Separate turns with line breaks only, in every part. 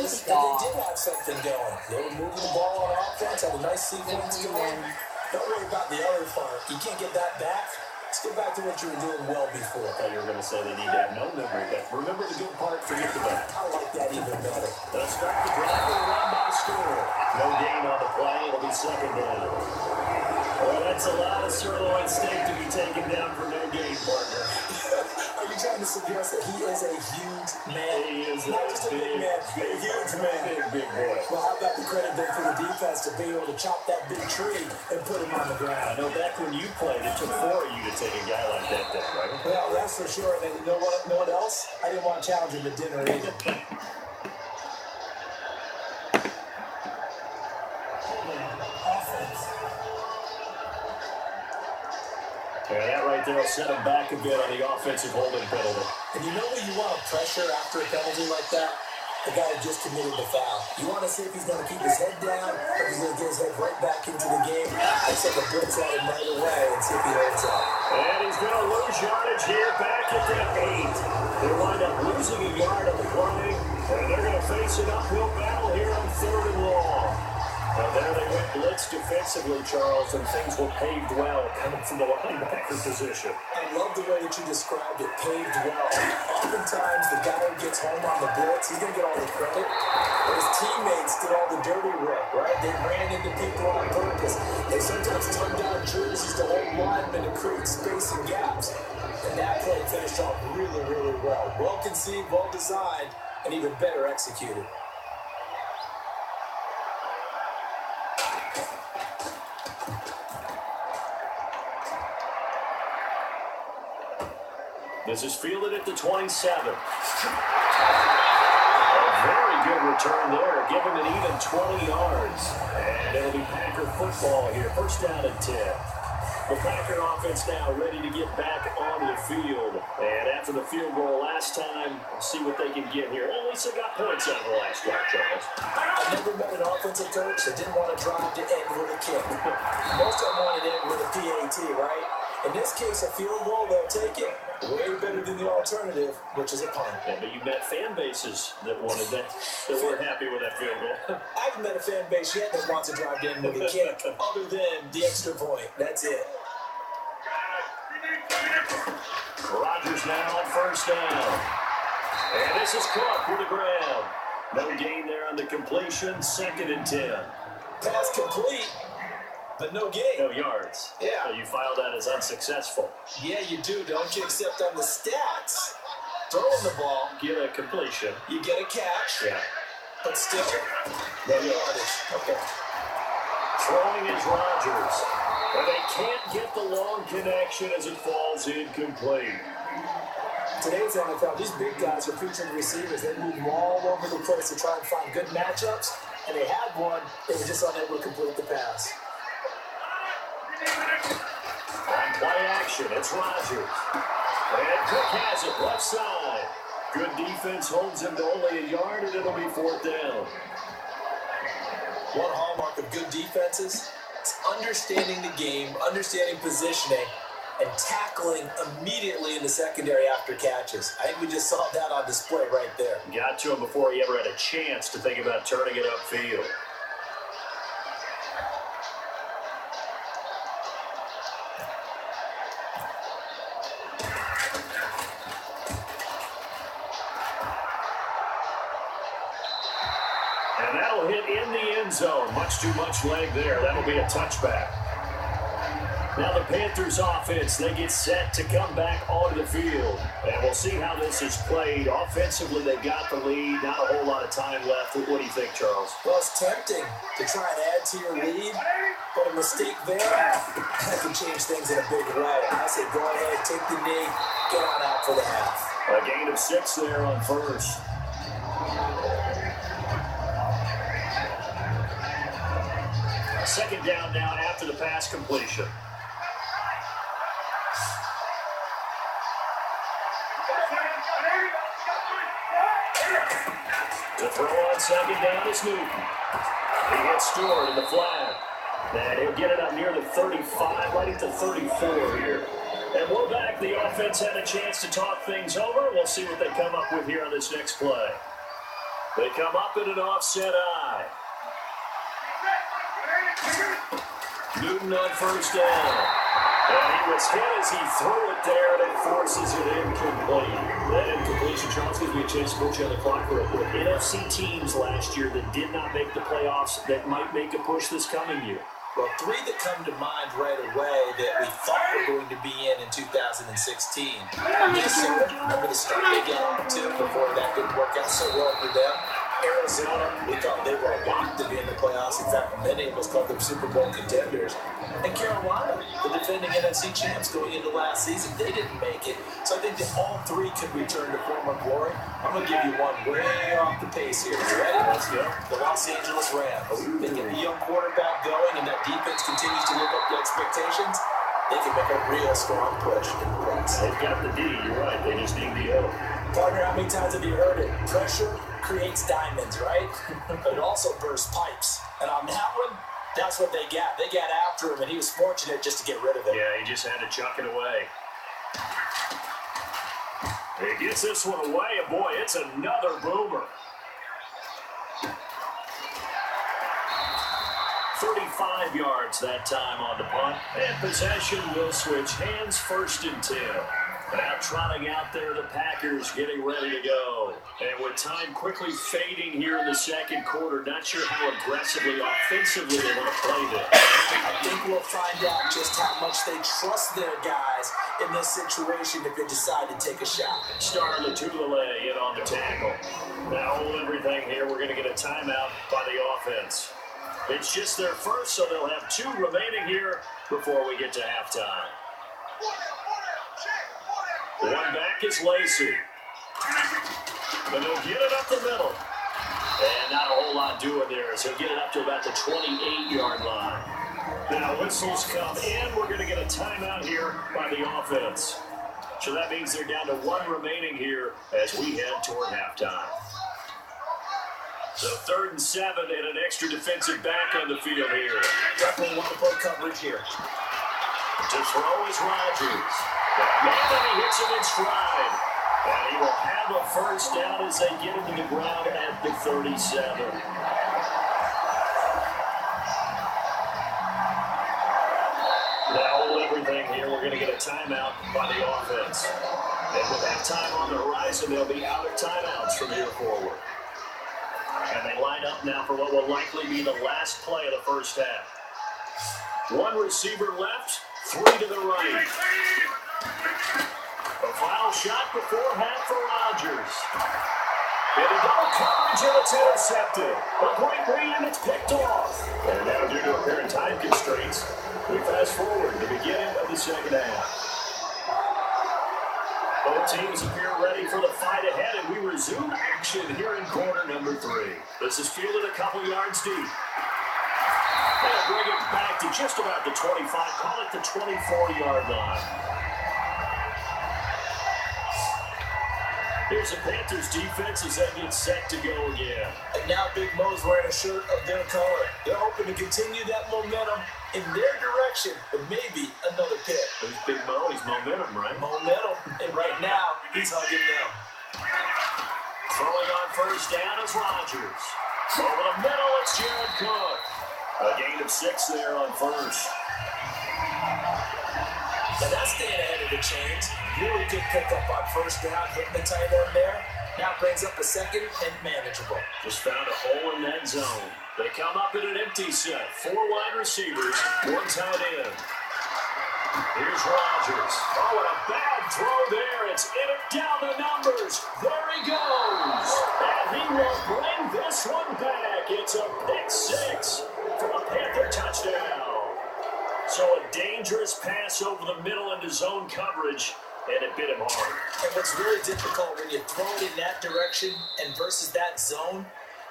this, and they did have something going. They were moving the ball on offense, had a nice sequence going. Don't worry about the other part. You can't get that back. Let's get back to what you were doing well before.
I thought you were going to say they need to have no memory, but remember the good part, forget the bad.
I like that even better.
They'll start the drive with a run by score. No gain on the play. It'll be second down. Well, that's a lot of sirloin steak to be taken down for no gain, partner.
Are you trying to suggest that he is a huge man?
He is
not just a big man, a huge man.
Big boy.
Well, how about the credit then for the defense to be able to chop that big tree and put him on the ground?
I know back when you played, it took 4 of you to take a guy like that down, right?
Well, that's for sure. And you know what? No one else? I didn't want to challenge him to dinner either.
Yeah, that right there will set him back a bit on the offensive holding penalty.
And you know when you want to pressure after a penalty like that? The guy who just committed the foul. You want to see if he's going to keep his head down or if he's going to get his head right back into the game. Let's take a blitz at him right away and see if he holds up.
And he's going to lose yardage here back at that 8. They wind up losing a yard on the play, and they're going to face an uphill battle here on 3rd and long. Now there they went blitz defensively, Charles, and things were paved well coming from the linebacker position.
I love the way that you described it, paved well. Oftentimes, the guy who gets home on the blitz, he's going to get all the credit. But his teammates did all the dirty work, right? They ran into people on purpose. They sometimes turned down jerseys to hold linemen to create space and gaps. And that play finished off really, really well. Well conceived, well designed, and even better executed.
This is fielded at the 27. A very good return there. Give him an even 20 yards. And it'll be Packer football here. First down and 10. The Packer offense now ready to get back on the field. And after the field goal last time, we'll see what they can get here. At least they got points out of the last drive, Charles.
I've never met an offensive coach that didn't want to drive to end with a kick. Most of them wanted to end with a PAT, right? In this case, a field goal, they'll take it. Way better than the alternative, which is a punt.
Yeah, but you met fan bases that wanted that weren't happy with that field goal.
I haven't met a fan base yet that wants to drive in with a kick other than the extra point. That's it.
Rodgers now on first down. And this is Cook with the ground. No gain there on the completion. 2nd and 10.
Pass complete. But no gain.
No yards.
Yeah.
So you file that as unsuccessful.
Yeah, you do, don't you? Except on the stats. Throwing the ball.
Get a completion.
You get a catch.
Yeah.
But still, no yardage. Okay.
Throwing is Rodgers. But they can't get the long connection as it falls incomplete.
Today's NFL, these big guys are featuring receivers. They move all over the place to try and find good matchups. And they had one. They were just unable to complete the pass.
On play action, it's Rodgers. And Cook has it, left side. Good defense holds him to only a yard, and it'll be 4th down.
One hallmark of good defenses is understanding the game, understanding positioning, and tackling immediately in the secondary after catches. I think we just saw that on display right there.
Got to him before he ever had a chance to think about turning it upfield. And that'll hit in the end zone. Much too much leg there. That'll be a touchback. Now the Panthers offense, they get set to come back onto the field. And we'll see how this is played. Offensively, they got the lead. Not a whole lot of time left. What do you think, Charles?
Well, it's tempting to try and add to your lead, but a mistake there, that can change things in a big way. I say go ahead, take the knee, get on out for the half.
A gain of 6 there on first. Second down now after the pass completion. To throw on second down is Newton. He gets Stewart in the flat. And he'll get it up near the 35, right at the 34 here. And we're back. The offense had a chance to talk things over. We'll see what they come up with here on this next play. They come up in an offset eye. Newton on first down. And he was hit as he threw it there, and it forces it incomplete. That incompletion, Charles, gives me a chance to put you on the clock real quick. NFC teams last year that did not make the playoffs that might make a push this coming year.
Well, three that come to mind right away that we thought were going to be in 2016. Minnesota, remember the start they got off to before that didn't work out so well for them. Arizona, we thought they were locked to be in the playoffs. In fact, many of us called them Super Bowl contenders. And Carolina, the defending NFC champs going into last season, they didn't make it. So I think that all three could return to former glory. I'm going to give you one way off the pace here. You ready? Let's go. The Los Angeles Rams. They get the young quarterback going, and that defense continues to live up to expectations. They can make a real strong push in the playoffs.
They've got the D. You're right. They just need the O.
Partner, how many times have you heard it? Pressure creates diamonds, right? But it also bursts pipes. And on that one, that's what they got. They got after him, and he was fortunate just to get rid of it.
Yeah, he just had to chuck it away. He gets this one away, and boy, it's another boomer. 35 yards that time on the punt. And possession will switch hands, 1st and 10. Now trotting out there, the Packers getting ready to go. And with time quickly fading here in the second quarter, not sure how aggressively, offensively they want to play this.
I think we'll find out just how much they trust their guys in this situation if they decide to take a shot.
Star Latulele in on the tackle. Now hold everything here. We're going to get a timeout by the offense. It's just their first, so they'll have 2 remaining here before we get to halftime. One back is Lacey. And they'll get it up the middle. And not a whole lot doing there, as he'll get it up to about the 28-yard line. Now whistles come in. We're going to get a timeout here by the offense. So that means they're down to 1 remaining here as we head toward halftime. So 3rd and 7 and an extra defensive back on the field here.
Definitely want to put coverage here.
To throw is Rodgers. Man, he hits him in stride. And he will have a first down as they get him to the ground at the 37. Now hold everything here. We're going to get a timeout by the offense. And with that time on the horizon, they'll be out of timeouts from here forward. And they line up now for what will likely be the last play of the first half. 1 receiver left, 3 to the right. A final shot before half for Rodgers. Into double coverage, and it's intercepted. A great read, and it's picked off. And now, due to apparent time constraints, we fast forward to the beginning of the second half. Both teams appear ready for the fight ahead, and we resume action here in quarter number 3. This is fielded a couple yards deep. And bring it back to just about the 25, call it the 24-yard line. Here's the Panthers defense as they get set to go again.
And now Big Mo's wearing a shirt of their color. They're hoping to continue that momentum in their direction, but maybe another pick.
Who's Big Mo? He's momentum, right?
Momentum. And right now, he's hugging them.
Throwing on first down is Rodgers. Over the middle, it's Jared Cook. A gain of 6 there on first.
And that's staying ahead of the chains. Really good pickup on first down, hitting the tight end there. Now brings up a second and manageable.
Just found a hole in that zone. They come up in an empty set. 4 wide receivers, 1 tight end. Here's Rodgers. Oh, and a bad throw there. It's in it down the numbers. There he goes. And he will bring this one back. It's a pick 6 for a Panther touchdown. So a dangerous pass over the middle into zone coverage, and it bit him hard.
And what's really difficult when you throw it in that direction and versus that zone,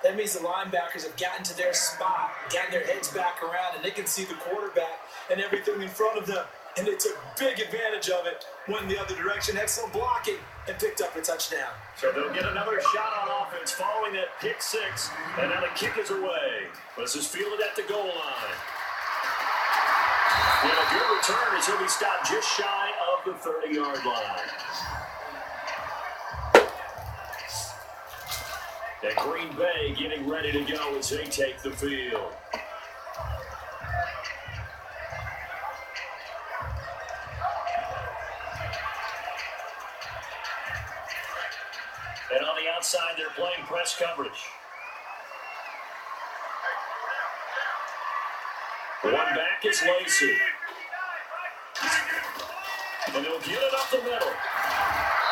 that means the linebackers have gotten to their spot, gotten their heads back around, and they can see the quarterback and everything in front of them. And they took big advantage of it, went the other direction, had some blocking, and picked up a touchdown.
So they'll get another shot on offense following that pick 6, and now the kick is away. This is fielded at the goal line. And a good return as he'll be stopped just shy of the 30-yard line. And Green Bay getting ready to go as they take the field. And on the outside, they're playing press coverage. One back is Lacey. And he'll get it up the middle.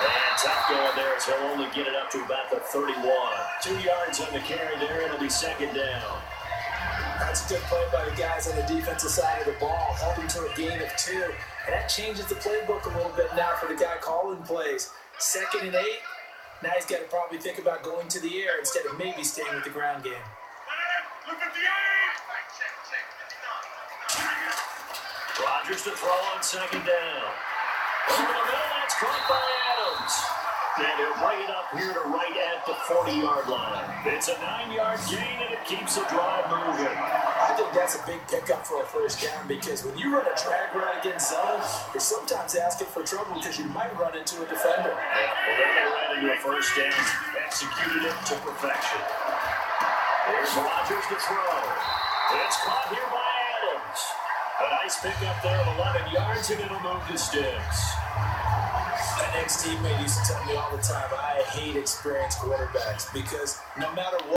And tough going there as he'll only get it up to about the 31. 2 yards on the carry there. It'll be second down.
That's a good play by the guys on the defensive side of the ball. Held him to a gain of 2. And that changes the playbook a little bit now for the guy calling plays. 2nd and 8. Now he's got to probably think about going to the air instead of maybe staying with the ground game.
Look at the air!
Rodgers to throw on second down. Over the middle, that's caught by Adams. And he'll bring it up here to right at the 40-yard line. It's a 9-yard gain, and it keeps the drive moving.
I think that's a big pickup for a first down because when you run a drag route against zone, you're sometimes asking for trouble because you might run into a defender.
Yeah, well, they ran into a first down, executed it to perfection. Here's Rodgers to throw. It's caught here by Adams. A nice pickup there of 11 yards, and it'll move the sticks.
My ex-teammate used to tell me all the time, I hate experienced quarterbacks because no matter what,